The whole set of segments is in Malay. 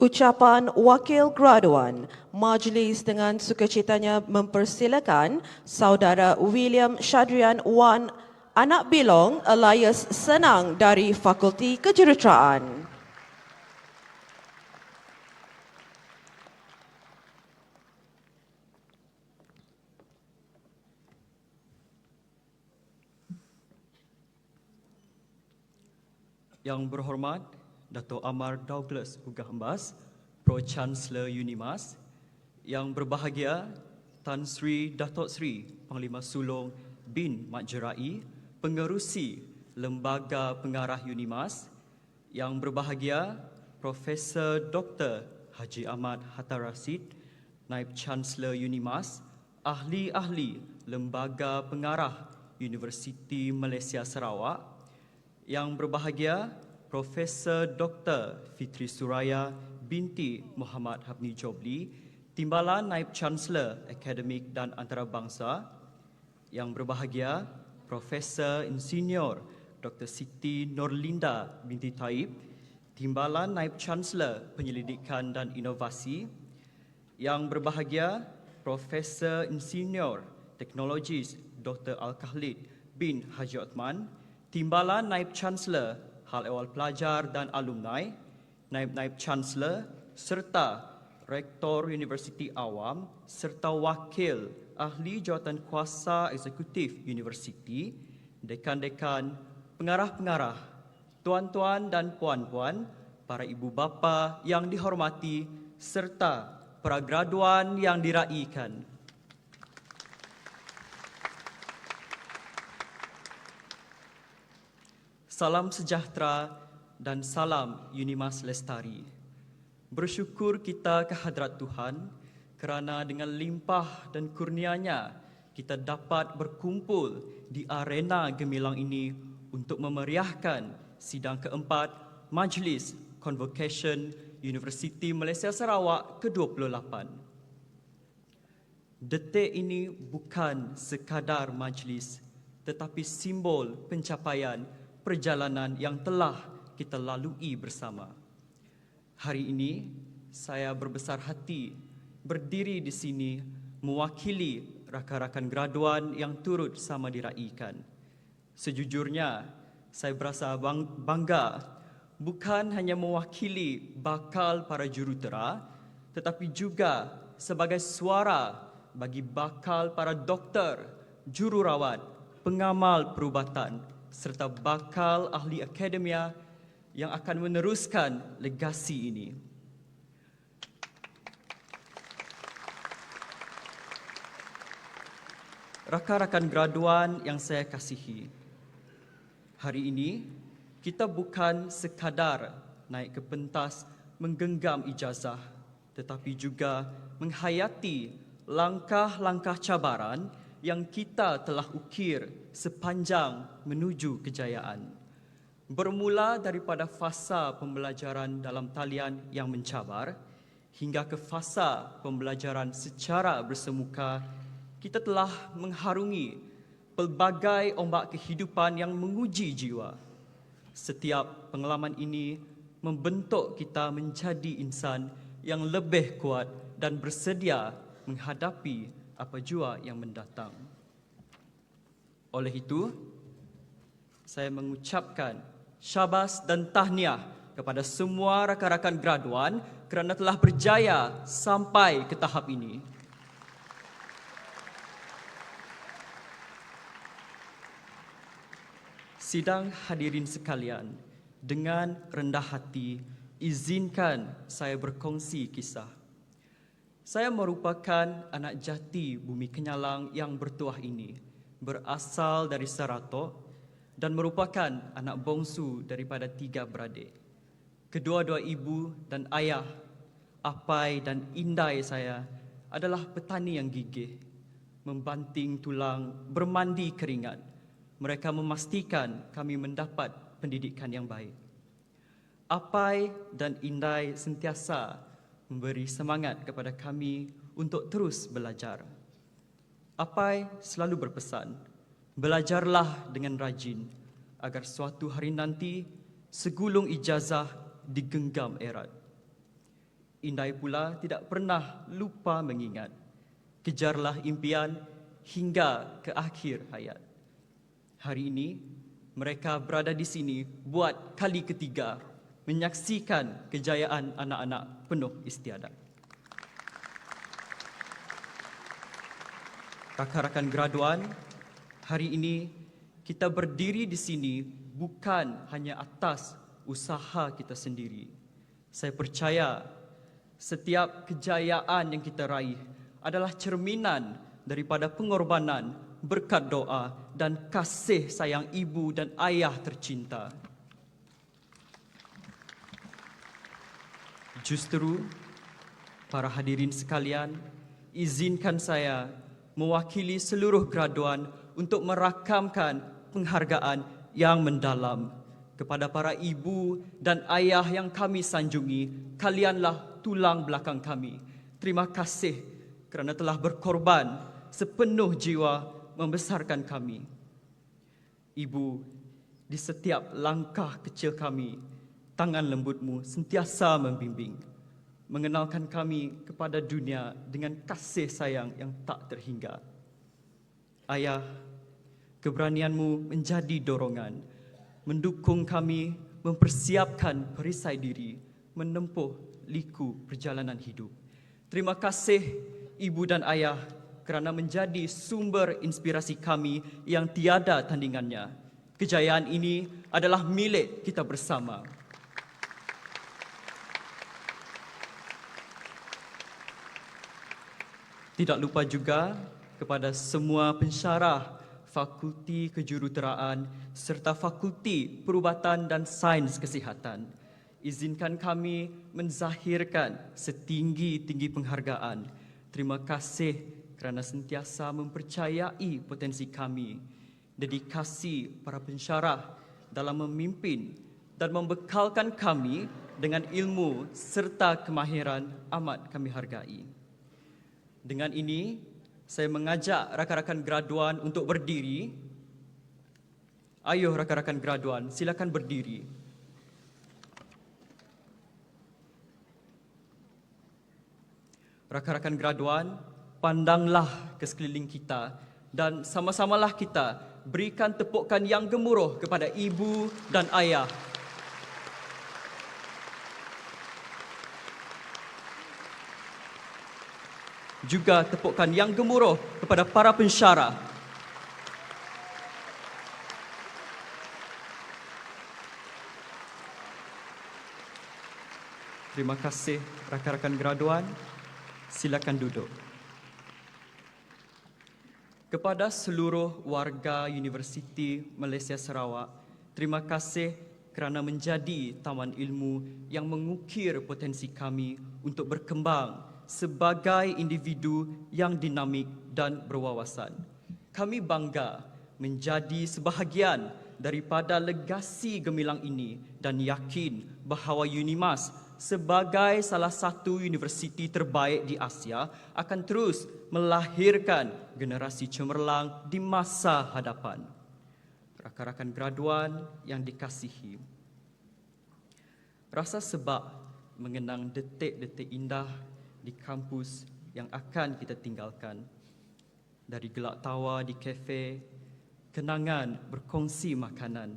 Ucapan Wakil Graduan, Majlis dengan sukacitanya mempersilakan Saudara William Shadrian Wan, Anak Bilong, alias Senang dari Fakulti Kejuruteraan. Yang berhormat Dato' Amar Douglas Ugah Embas, Pro-Chancellor UNIMAS. Yang berbahagia Tan Sri Dato' Sri Panglima Sulong bin Mat Jerai, Pengerusi Lembaga Pengarah UNIMAS. Yang berbahagia Profesor Dr. Haji Ahmad Hatta Rashid, Naib Chancellor UNIMAS, Ahli-ahli Lembaga Pengarah Universiti Malaysia Sarawak. Yang berbahagia Profesor Dr. Fitri Suraya binti Muhammad Habni Jobli, Timbalan Naib Chancellor Akademik dan Antarabangsa. Yang berbahagia Profesor Insinyur Dr. Siti Nurlinda binti Taib, Timbalan Naib Chancellor Penyelidikan dan Inovasi. Yang berbahagia Profesor Insinyur Teknologis Dr. Al-Khalid bin Haji Othman, Timbalan Naib Chancellor Hal Ehwal Pelajar dan Alumni, Naib-Naib Chancellor serta Rektor Universiti Awam serta Wakil Ahli Jawatan Kuasa Eksekutif Universiti, Dekan-dekan, Pengarah-pengarah, Tuan-tuan dan puan-puan, para ibu bapa yang dihormati serta para graduan yang diraikan. Salam sejahtera dan salam UNIMAS Lestari. Bersyukur kita kehadrat Tuhan kerana dengan limpah dan kurnianya kita dapat berkumpul di arena gemilang ini untuk memeriahkan sidang keempat Majlis Convocation Universiti Malaysia Sarawak ke-28. Detik ini bukan sekadar majlis tetapi simbol pencapaian perjalanan yang telah kita lalui bersama. Hari ini, saya berbesar hati berdiri di sini mewakili rakan-rakan graduan yang turut sama diraikan. Sejujurnya, saya berasa bangga bukan hanya mewakili bakal para jurutera, tetapi juga sebagai suara bagi bakal para doktor, jururawat, pengamal perubatan, serta bakal ahli akademia yang akan meneruskan legasi ini. Rakan-rakan graduan yang saya kasihi, hari ini kita bukan sekadar naik ke pentas menggenggam ijazah, tetapi juga menghayati langkah-langkah cabaran yang kita telah ukir sepanjang menuju kejayaan. Bermula daripada fasa pembelajaran dalam talian yang mencabar hingga ke fasa pembelajaran secara bersemuka, kita telah mengharungi pelbagai ombak kehidupan yang menguji jiwa. Setiap pengalaman ini membentuk kita menjadi insan yang lebih kuat dan bersedia menghadapi apa jua yang mendatang. Oleh itu, saya mengucapkan syabas dan tahniah kepada semua rakan-rakan graduan kerana telah berjaya sampai ke tahap ini. Sidang hadirin sekalian, dengan rendah hati, izinkan saya berkongsi kisah. Saya merupakan anak jati bumi Kenyalang yang bertuah ini, berasal dari Saratok dan merupakan anak bongsu daripada 3 beradik. Kedua-dua ibu dan ayah, apai dan indai saya adalah petani yang gigih, membanting tulang, bermandi keringat. Mereka memastikan kami mendapat pendidikan yang baik. Apai dan indai sentiasa memberi semangat kepada kami untuk terus belajar. Apai selalu berpesan, belajarlah dengan rajin agar suatu hari nanti segulung ijazah digenggam erat. Indai pula tidak pernah lupa mengingat. Kejarlah impian hingga ke akhir hayat. Hari ini, mereka berada di sini buat kali ketiga menyaksikan kejayaan anak-anak penuh istiadat. Rakan-rakan graduan, hari ini kita berdiri di sini bukan hanya atas usaha kita sendiri. Saya percaya setiap kejayaan yang kita raih adalah cerminan daripada pengorbanan, berkat doa dan kasih sayang ibu dan ayah tercinta. Justru, para hadirin sekalian, izinkan saya mewakili seluruh graduan untuk merakamkan penghargaan yang mendalam kepada para ibu dan ayah yang kami sanjungi. Kalianlah tulang belakang kami. Terima kasih kerana telah berkorban sepenuh jiwa membesarkan kami. Ibu, di setiap langkah kecil kami, tangan lembutmu sentiasa membimbing, mengenalkan kami kepada dunia dengan kasih sayang yang tak terhingga. Ayah, keberanianmu menjadi dorongan, mendukung kami mempersiapkan perisai diri, menempuh liku perjalanan hidup. Terima kasih ibu dan ayah kerana menjadi sumber inspirasi kami yang tiada tandingannya. Kejayaan ini adalah milik kita bersama. Tidak lupa juga kepada semua pensyarah Fakulti Kejuruteraan serta Fakulti Perubatan dan Sains Kesihatan. Izinkan kami menzahirkan setinggi-tinggi penghargaan. Terima kasih kerana sentiasa mempercayai potensi kami. Dedikasi para pensyarah dalam memimpin dan membekalkan kami dengan ilmu serta kemahiran amat kami hargai. Dengan ini, saya mengajak rakan-rakan graduan untuk berdiri. Ayo rakan-rakan graduan, silakan berdiri. Rakan-rakan graduan, pandanglah ke sekeliling kita dan sama-samalah kita berikan tepukan yang gemuruh kepada ibu dan ayah. Juga tepukan yang gemuruh kepada para pensyarah. Terima kasih rakan-rakan graduan. Silakan duduk. Kepada seluruh warga Universiti Malaysia Sarawak, terima kasih kerana menjadi taman ilmu yang mengukir potensi kami untuk berkembang sebagai individu yang dinamik dan berwawasan. Kami bangga menjadi sebahagian daripada legasi gemilang ini dan yakin bahawa UNIMAS sebagai salah satu universiti terbaik di Asia akan terus melahirkan generasi cemerlang di masa hadapan. Rakan-rakan graduan yang dikasihi, rasa sebab mengenang detik-detik indah di kampus yang akan kita tinggalkan. Dari gelak tawa di kafe, kenangan berkongsi makanan,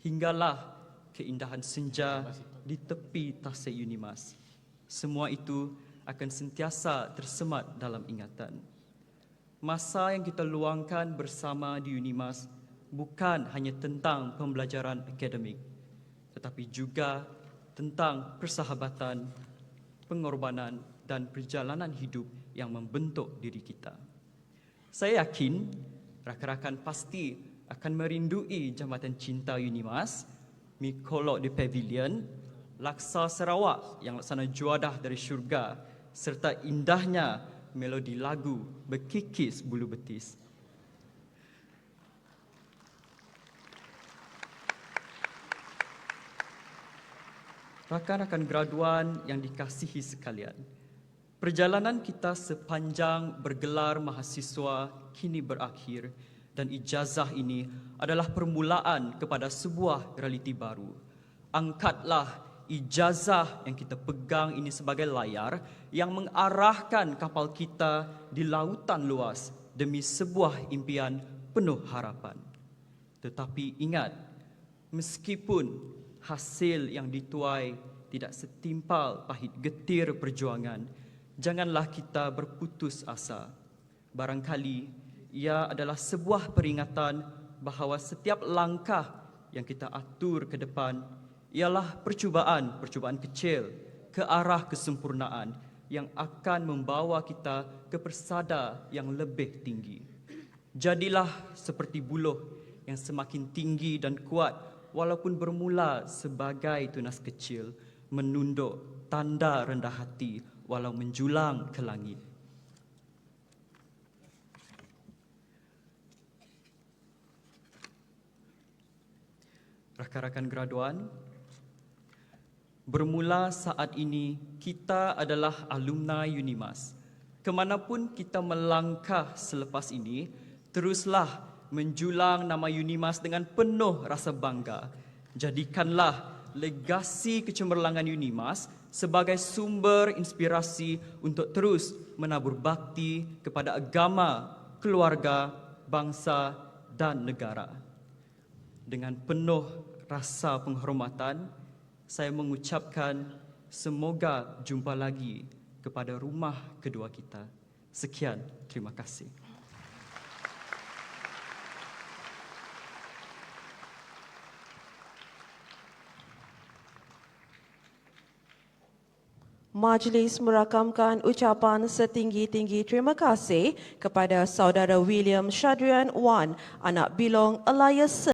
hinggalah keindahan senja di tepi tasik UNIMAS. Semua itu akan sentiasa tersemat dalam ingatan. Masa yang kita luangkan bersama di UNIMAS bukan hanya tentang pembelajaran akademik, tetapi juga tentang persahabatan, pengorbanan dan perjalanan hidup yang membentuk diri kita. Saya yakin rakan-rakan pasti akan merindui jambatan cinta UNIMAS, mi kolok di pavilion, laksa Sarawak yang laksana juadah dari syurga, serta indahnya melodi lagu berkikis bulu betis. Rakan-rakan graduan yang dikasihi sekalian, perjalanan kita sepanjang bergelar mahasiswa kini berakhir dan ijazah ini adalah permulaan kepada sebuah realiti baru. Angkatlah ijazah yang kita pegang ini sebagai layar yang mengarahkan kapal kita di lautan luas demi sebuah impian penuh harapan. Tetapi ingat, meskipun hasil yang dituai tidak setimpal pahit getir perjuangan, janganlah kita berputus asa. Barangkali ia adalah sebuah peringatan bahawa setiap langkah yang kita atur ke depan ialah percubaan kecil ke arah kesempurnaan yang akan membawa kita ke persada yang lebih tinggi. Jadilah seperti buluh yang semakin tinggi dan kuat walaupun bermula sebagai tunas kecil, menunduk tanda rendah hati walau menjulang ke langit. Rakan-rakan graduan, bermula saat ini kita adalah alumni UNIMAS. Kemanapun kita melangkah selepas ini, teruslah menjulang nama UNIMAS dengan penuh rasa bangga. Jadikanlah legasi kecemerlangan UNIMAS sebagai sumber inspirasi untuk terus menabur bakti kepada agama, keluarga, bangsa dan negara. Dengan penuh rasa penghormatan, saya mengucapkan semoga jumpa lagi kepada rumah kedua kita. Sekian, terima kasih. Majlis merakamkan ucapan setinggi-tinggi terima kasih kepada Saudara William Shadrian Wan, anak bilong Elias